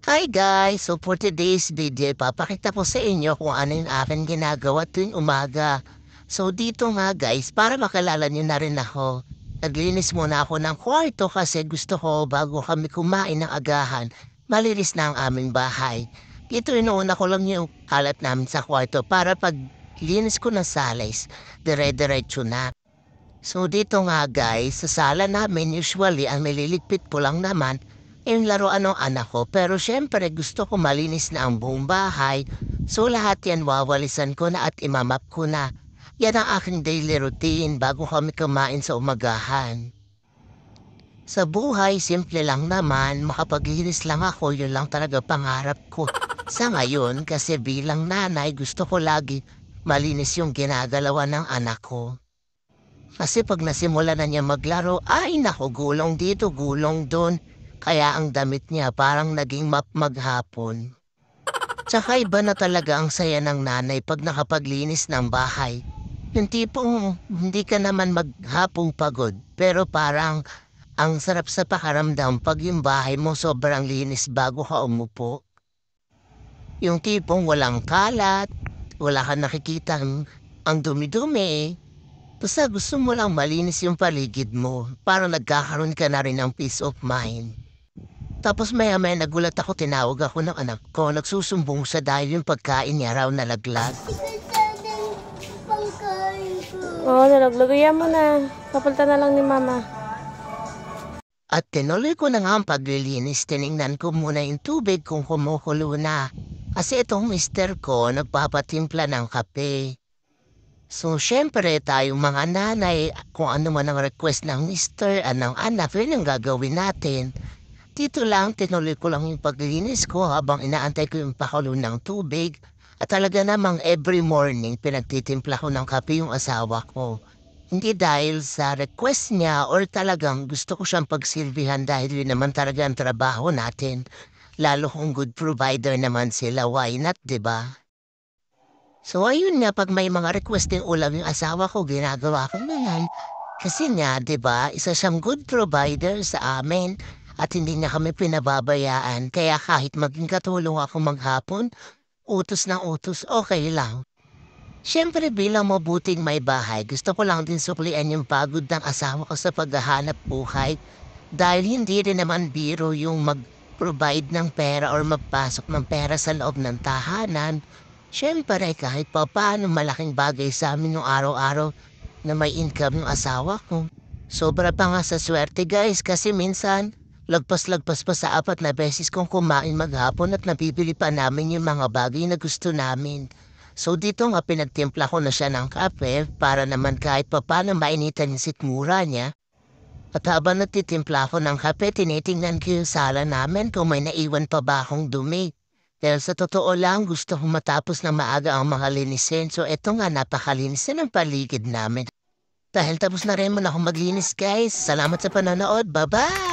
Hi guys! So for today's video, papakita ko sa inyo kung ano yung aking ginagawa tuwing umaga. So dito nga guys, para makilala niyo na rin ako, naglinis muna ako ng kwarto kasi gusto ko bago kami kumain ng agahan, malinis na ang aming bahay. Dito inuuna ko lang yung kalat namin sa kwarto para pag linis ko ng salis, dire-diretso na. So dito nga guys, sa sala namin usually ang nililigpit ko lang naman yung laruan ng anak ko. Pero syempre gusto ko malinis na ang buong bahay. So lahat yan wawalisan ko na at imamap ko na. Yan ang aking daily routine bago kami kumain sa umagahan. Sa buhay, simple lang naman, makapaglinis lang ako, yun lang talaga pangarap ko. Sa ngayon, kasi bilang nanay, gusto ko lagi malinis yung ginagalawan ng anak ko. Kasi pag nasimula na niya maglaro, ay nako, gulong dito, gulong doon. Kaya ang damit niya parang naging map maghapon. Tsaka iba na talaga ang saya ng nanay pag nakapaglinis ng bahay. Yung tipong hindi ka naman maghapong pagod, pero parang ang sarap sa pakaramdam pag yung bahay mo sobrang linis bago ka umupo. Yung tipong walang kalat, wala kang nakikita ang dumi-dumi. Basta gusto mo lang malinis yung paligid mo para nagkakaroon ka na rin ng peace of mind. Tapos maya-maya nagulat ako, tinawag ako ng anak ko, nagsusumbong siya dahil yung pagkain niya raw nalaglag. Oo, nalagyan mo na. Papalitan na lang ni mama. At tinuloy ko na nga ang paglilinis, tiningnan ko muna yung tubig kung kumukulo na. Kasi itong mister ko nagpapatimpla ng kape. So, syempre tayong mga nanay, kung ano man ang request ng mister at ng anak, yun ang gagawin natin. Dito lang, tinuloy ko lang yung paglinis ko habang inaantay ko yung pakulo ng tubig. At talaga namang every morning pinagtitimpla ko ng kape yung asawa ko. Hindi dahil sa request niya or talagang gusto ko siyang pagsilbihan dahil yun naman talaga ang trabaho natin. Lalo kung good provider naman sila, why not, 'di ba? So ayun nga, pag may mga request ng ulam yung asawa ko, ginagawa ko na yan. Kasi nga, 'di ba, isa siyang good provider sa amin at hindi niya kami pinababayaan. Kaya kahit maging katulong ako maghapon, utos ng utos, okay lang. Siyempre bilang mabuting may bahay, gusto ko lang din suklian yung pagod ng asawa ko sa paghahanap buhay. Dahil hindi rin naman biro yung mag-provide ng pera or magpasok ng pera sa loob ng tahanan. Siyempre kahit pa paano malaking bagay sa amin yung araw-araw na may income yung asawa ko. Sobra pa nga sa swerte guys kasi minsan lagpas-lagpas pa sa 4 na beses kong kumain maghapon at nabibili pa namin yung mga bagay na gusto namin. So dito nga pinagtimpla ko na siya ng kape para naman kahit papaano mainitan yung sikmura niya. At habang nagtitimpla ako ng kape, tinitingnan ko yung sala namin kung may naiwan pa ba akong dumi. Dahil sa totoo lang, gusto kong matapos na maaga ang mga linisin. So eto nga, napakalinis na ng paligid namin. Dahil tapos na rin mo na akong maglinis guys. Salamat sa panonood. Bye-bye!